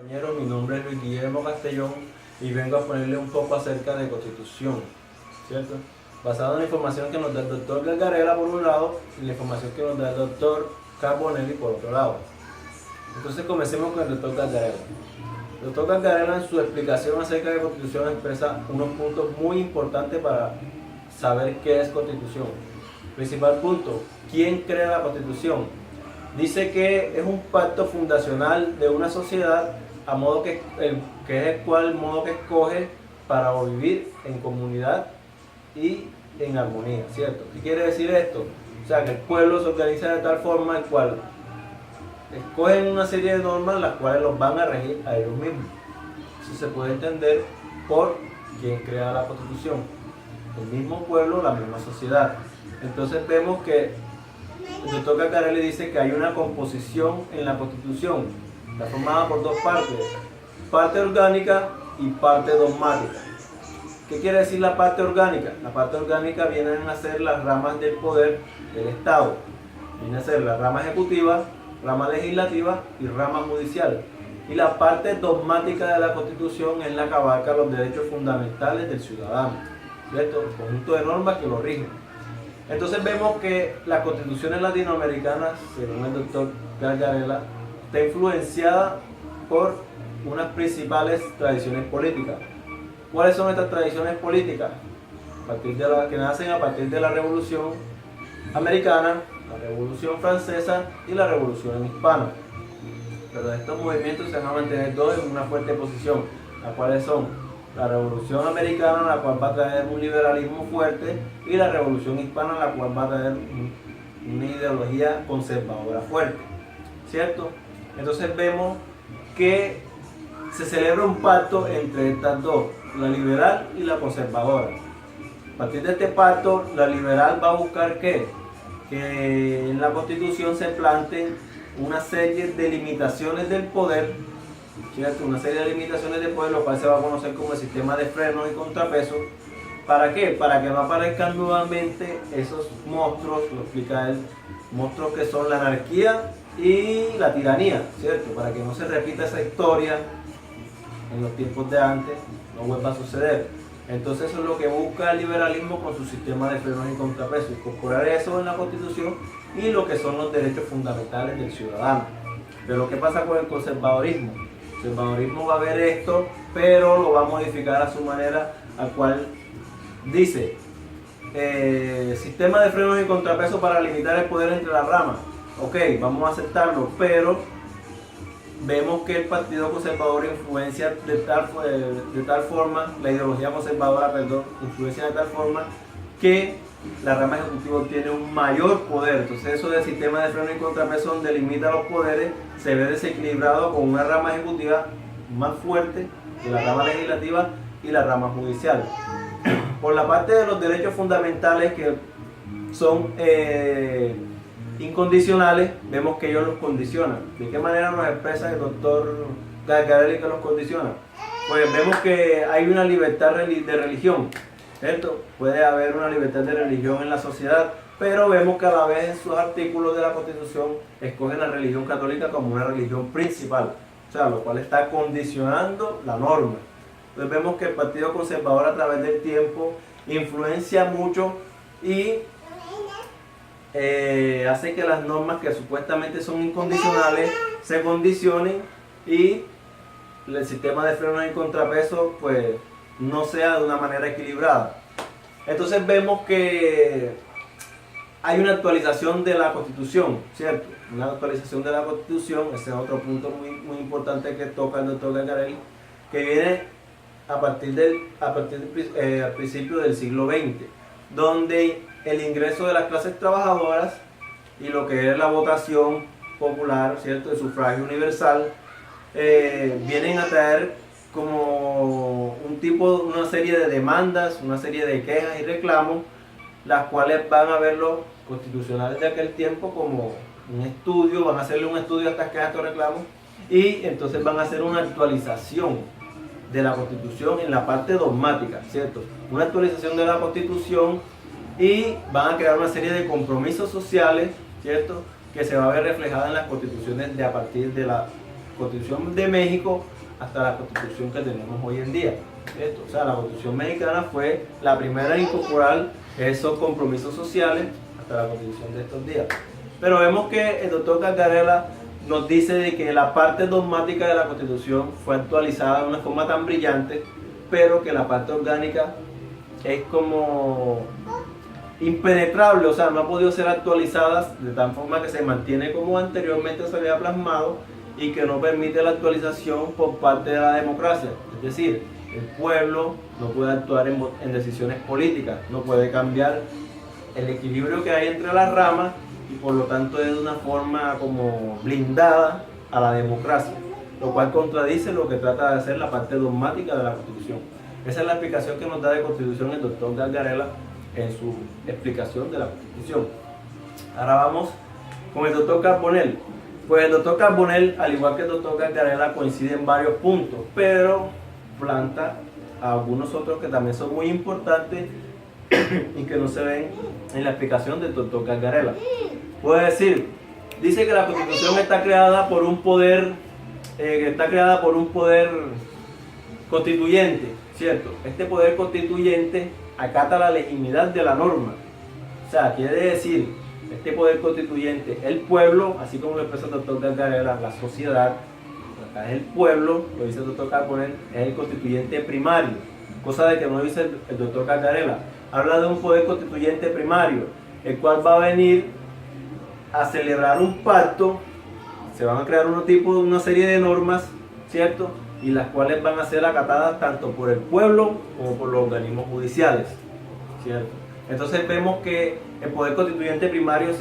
Compañeros, mi nombre es Luis Guillermo Castellón y vengo a ponerle un poco acerca de Constitución, ¿cierto? Basado en la información que nos da el doctor Gargarella por un lado y la información que nos da el doctor Carbonelli por otro lado. Entonces comencemos con el doctor Gargarella. El doctor Gargarella en su explicación acerca de Constitución expresa unos puntos muy importantes para saber qué es Constitución. Principal punto, ¿quién crea la Constitución? Dice que es un pacto fundacional de una sociedad a modo que es el cual modo que escoge para vivir en comunidad y en armonía, ¿cierto? ¿Qué quiere decir esto? O sea, que el pueblo se organiza de tal forma el cual escogen una serie de normas las cuales los van a regir a ellos mismos. Eso se puede entender por quien crea la Constitución. El mismo pueblo, la misma sociedad. Entonces vemos que el doctor Gargarella dice que hay una composición en la Constitución. Está formada por dos partes, parte orgánica y parte dogmática. ¿Qué quiere decir la parte orgánica? La parte orgánica vienen a ser las ramas del poder del Estado. Viene a ser la rama ejecutiva, rama legislativa y rama judicial. Y la parte dogmática de la Constitución es la que abarca los derechos fundamentales del ciudadano, ¿cierto? El conjunto de normas que lo rigen. Entonces vemos que las constituciones latinoamericanas, según el doctor Gargarella, está influenciada por unas principales tradiciones políticas. ¿Cuáles son estas tradiciones políticas? Que nacen a partir de la Revolución Americana, la Revolución Francesa y la Revolución Hispana. Pero estos movimientos se van a mantener todos en una fuerte posición, las cuales son la Revolución Americana, la cual va a traer un liberalismo fuerte, y la Revolución Hispana, la cual va a traer una ideología conservadora fuerte, ¿cierto? Entonces vemos que se celebra un pacto entre estas dos, la liberal y la conservadora. A partir de este pacto, la liberal va a buscar ¿qué? Que en la Constitución se planteen una serie de limitaciones del poder, ¿cierto? Una serie de limitaciones de poder, lo cual se va a conocer como el sistema de frenos y contrapesos. ¿Para qué? Para que no aparezcan nuevamente esos monstruos, lo explica él, monstruos que son la anarquía y la tiranía, ¿cierto? Para que no se repita esa historia en los tiempos de antes, no vuelva a suceder. Entonces eso es lo que busca el liberalismo con su sistema de frenos y contrapesos, incorporar eso en la Constitución y lo que son los derechos fundamentales del ciudadano. Pero ¿qué pasa con el conservadorismo? El conservadorismo va a ver esto, pero lo va a modificar a su manera, al cual dice sistema de frenos y contrapesos para limitar el poder entre las ramas. Ok, vamos a aceptarlo, pero vemos que el Partido Conservador influencia de tal forma, la ideología conservadora, influencia de tal forma que la rama ejecutiva tiene un mayor poder. Entonces eso del sistema de freno y contrapeso, donde limita los poderes, se ve desequilibrado con una rama ejecutiva más fuerte que la rama legislativa y la rama judicial. Por la parte de los derechos fundamentales, que son incondicionales, vemos que ellos los condicionan. ¿De qué manera nos expresa el doctor Gargarella que los condiciona? Pues vemos que hay una libertad de religión, ¿cierto? Puede haber una libertad de religión en la sociedad, pero vemos que a la vez en sus artículos de la Constitución escogen la religión católica como una religión principal, o sea, lo cual está condicionando la norma. Entonces vemos que el Partido Conservador a través del tiempo influencia mucho y hace que las normas que supuestamente son incondicionales se condicionen y el sistema de frenos y contrapesos pues no sea de una manera equilibrada. Entonces vemos que hay una actualización de la Constitución, ¿cierto? Una actualización de la Constitución, ese es otro punto muy importante que toca el doctor Gargarella, que viene al principio del siglo XX, donde el ingreso de las clases trabajadoras y lo que es la votación popular, ¿cierto?, el sufragio universal, vienen a traer como una serie de demandas, una serie de quejas y reclamos, las cuales van a ver los constitucionales de aquel tiempo como un estudio, van a hacerle un estudio a estas quejas, a estos reclamos, y entonces van a hacer una actualización de la Constitución en la parte dogmática, ¿cierto? Una actualización de la Constitución, y van a crear una serie de compromisos sociales, ¿cierto?, que se va a ver reflejada en las constituciones de a partir de la Constitución de México hasta la Constitución que tenemos hoy en día. ¿Cierto? O sea, la Constitución mexicana fue la primera en incorporar esos compromisos sociales hasta la Constitución de estos días. Pero vemos que el doctor Casgarela nos dice de que la parte dogmática de la Constitución fue actualizada de una forma tan brillante, pero que la parte orgánica es como impenetrable, o sea, no ha podido ser actualizada de tal forma que se mantiene como anteriormente se había plasmado y que no permite la actualización por parte de la democracia. Es decir, el pueblo no puede actuar en decisiones políticas, no puede cambiar el equilibrio que hay entre las ramas y por lo tanto es de una forma como blindada a la democracia, lo cual contradice lo que trata de hacer la parte dogmática de la Constitución. Esa es la explicación que nos da de Constitución el doctor Casgarela en su explicación de la Constitución. Ahora vamos con el doctor Carbonell. Pues el doctor Carbonell, al igual que el doctor Casgarela, coincide en varios puntos, pero planta a algunos otros que también son muy importantes y que no se ven en la explicación del doctor Casgarela. Puede decir, dice que la Constitución está creada por un poder, constituyente, ¿cierto? Este poder constituyente acata la legitimidad de la norma. O sea, quiere decir, este poder constituyente, el pueblo, así como lo expresa el doctor Casgarela, la sociedad, acá es el pueblo, lo dice el doctor Carbonell, es el constituyente primario, cosa de que no dice el doctor Casgarela. Habla de un poder constituyente primario, el cual va a venir a celebrar un pacto, se van a crear una serie de normas, ¿cierto? Y las cuales van a ser acatadas tanto por el pueblo como por los organismos judiciales, ¿cierto? Entonces vemos que el poder constituyente primario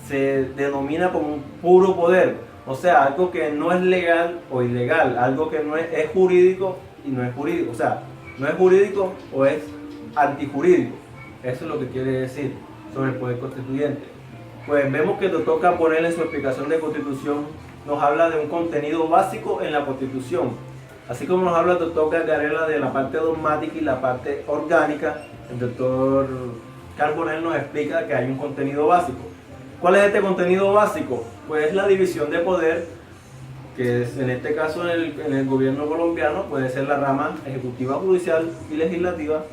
se denomina como un puro poder, o sea, algo que no es legal o ilegal, algo que no es jurídico y no es jurídico, o sea, no es jurídico o es antijurídico. Eso es lo que quiere decir sobre el poder constituyente. Pues vemos que el doctor Carbonell en su explicación de Constitución nos habla de un contenido básico en la Constitución, así como nos habla el doctor Casgarela de la parte dogmática y la parte orgánica. El doctor Carbonell nos explica que hay un contenido básico. ¿Cuál es este contenido básico? Pues es la división de poder, que es, en este caso en el gobierno colombiano puede ser la rama ejecutiva, judicial y legislativa,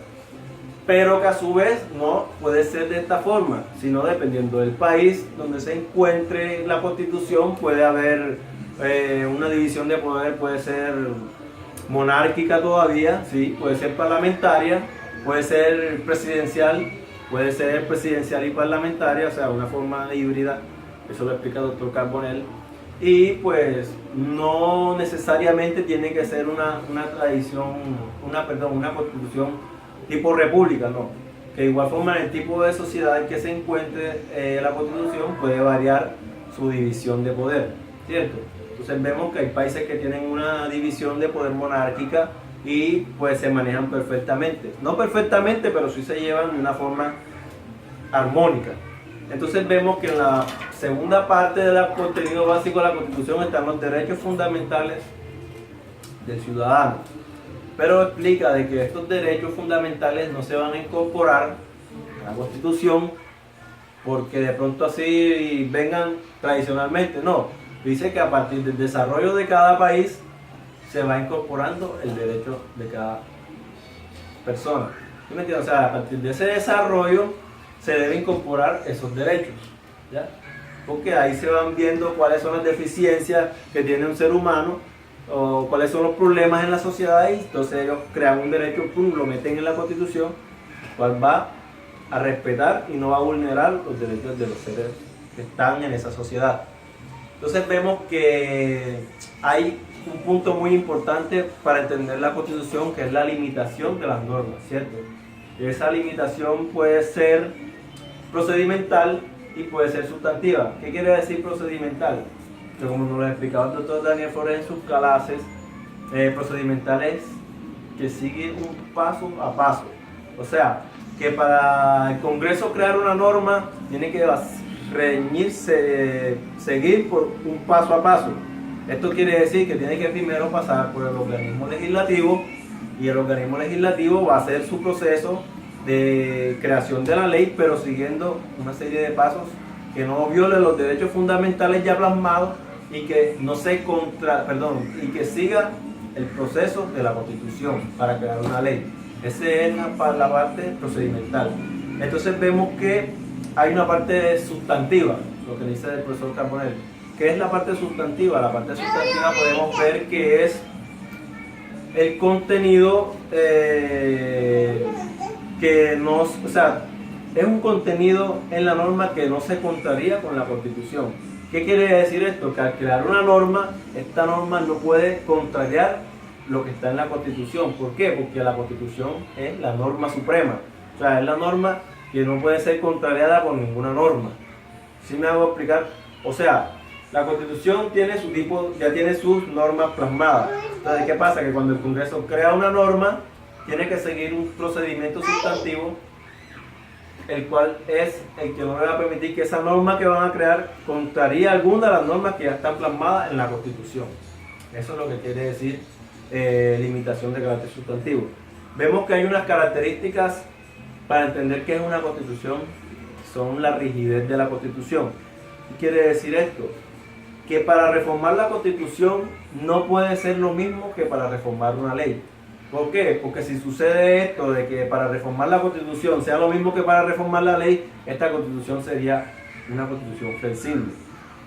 pero que a su vez no puede ser de esta forma, sino dependiendo del país donde se encuentre la Constitución puede haber una división de poder, puede ser monárquica todavía, ¿sí? Puede ser parlamentaria, puede ser presidencial y parlamentaria, o sea, una forma híbrida. Eso lo explica el doctor Carbonell. Y pues no necesariamente tiene que ser una constitución tipo república, no. Que de igual forma en el tipo de sociedad en que se encuentre la constitución puede variar su división de poder, ¿cierto? Entonces vemos que hay países que tienen una división de poder monárquica y pues se manejan perfectamente. No perfectamente, pero sí se llevan de una forma armónica. Entonces vemos que en la segunda parte del contenido básico de la Constitución están los derechos fundamentales del ciudadano. Pero explica de que estos derechos fundamentales no se van a incorporar a la Constitución porque de pronto así vengan tradicionalmente, no. Dice que a partir del desarrollo de cada país se va incorporando el derecho de cada persona. ¿Sí me entiendes? O sea, a partir de ese desarrollo se debe incorporar esos derechos, ¿ya? Porque ahí se van viendo cuáles son las deficiencias que tiene un ser humano o cuáles son los problemas en la sociedad y entonces ellos crean un derecho, pum, lo meten en la Constitución, cual va a respetar y no va a vulnerar los derechos de los seres que están en esa sociedad. Entonces vemos que hay un punto muy importante para entender la Constitución, que es la limitación de las normas, ¿cierto? Esa limitación puede ser procedimental y puede ser sustantiva. ¿Qué quiere decir procedimental? Que como nos lo explicaba el doctor Daniel Flores en sus clases, procedimental es que sigue un paso a paso. O sea, que para el Congreso crear una norma tiene que seguir por un paso a paso. Esto quiere decir que tiene que primero pasar por el organismo legislativo y el organismo legislativo va a hacer su proceso de creación de la ley, pero siguiendo una serie de pasos que no violen los derechos fundamentales ya plasmados y que no se y que siga el proceso de la Constitución para crear una ley. Esa es la parte procedimental. Entonces vemos que hay una parte sustantiva, lo que dice el profesor Carbonell. ¿Qué es la parte sustantiva? La parte sustantiva podemos ver que es el contenido que nos, o sea, es un contenido en la norma que no se contraría con la Constitución. ¿Qué quiere decir esto? Que al crear una norma, esta norma no puede contrariar lo que está en la Constitución. ¿Por qué? Porque la Constitución es la norma suprema. O sea, es la norma que no puede ser contrariada por ninguna norma. ¿Sí me hago explicar? O sea, la Constitución tiene su tipo, ya tiene sus normas plasmadas. Entonces, ¿qué pasa? Que cuando el Congreso crea una norma, tiene que seguir un procedimiento sustantivo, el cual es el que no le va a permitir que esa norma que van a crear contraría alguna de las normas que ya están plasmadas en la Constitución. Eso es lo que quiere decir limitación de carácter sustantivo. Vemos que hay unas características para entender qué es una Constitución, son la rigidez de la Constitución. ¿Qué quiere decir esto? Que para reformar la Constitución no puede ser lo mismo que para reformar una ley. ¿Por qué? Porque si sucede esto de que para reformar la Constitución sea lo mismo que para reformar la ley, esta Constitución sería una Constitución flexible.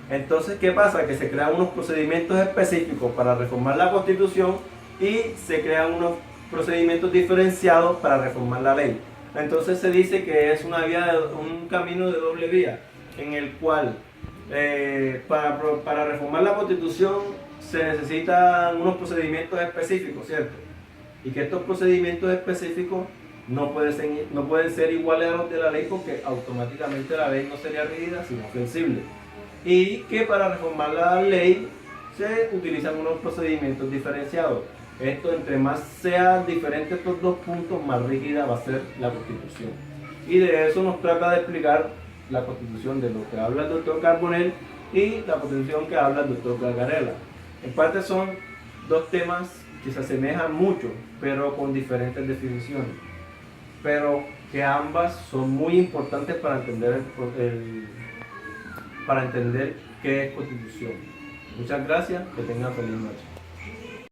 Entonces, ¿qué pasa? Que se crean unos procedimientos específicos para reformar la Constitución y se crean unos procedimientos diferenciados para reformar la ley. Entonces se dice que es un camino de doble vía, en el cual para reformar la Constitución se necesitan unos procedimientos específicos, ¿cierto? Y que estos procedimientos específicos no pueden ser iguales a los de la ley, porque automáticamente la ley no sería rígida sino flexible. Y que para reformar la ley se utilizan unos procedimientos diferenciados. Esto, entre más sean diferentes estos dos puntos, más rígida va a ser la Constitución. Y de eso nos trata de explicar la Constitución, de lo que habla el doctor Carbonell y la Constitución que habla el doctor Gargarella. En parte son dos temas que se asemejan mucho, pero con diferentes definiciones, pero que ambas son muy importantes para entender qué es Constitución. Muchas gracias, que tengan feliz noche.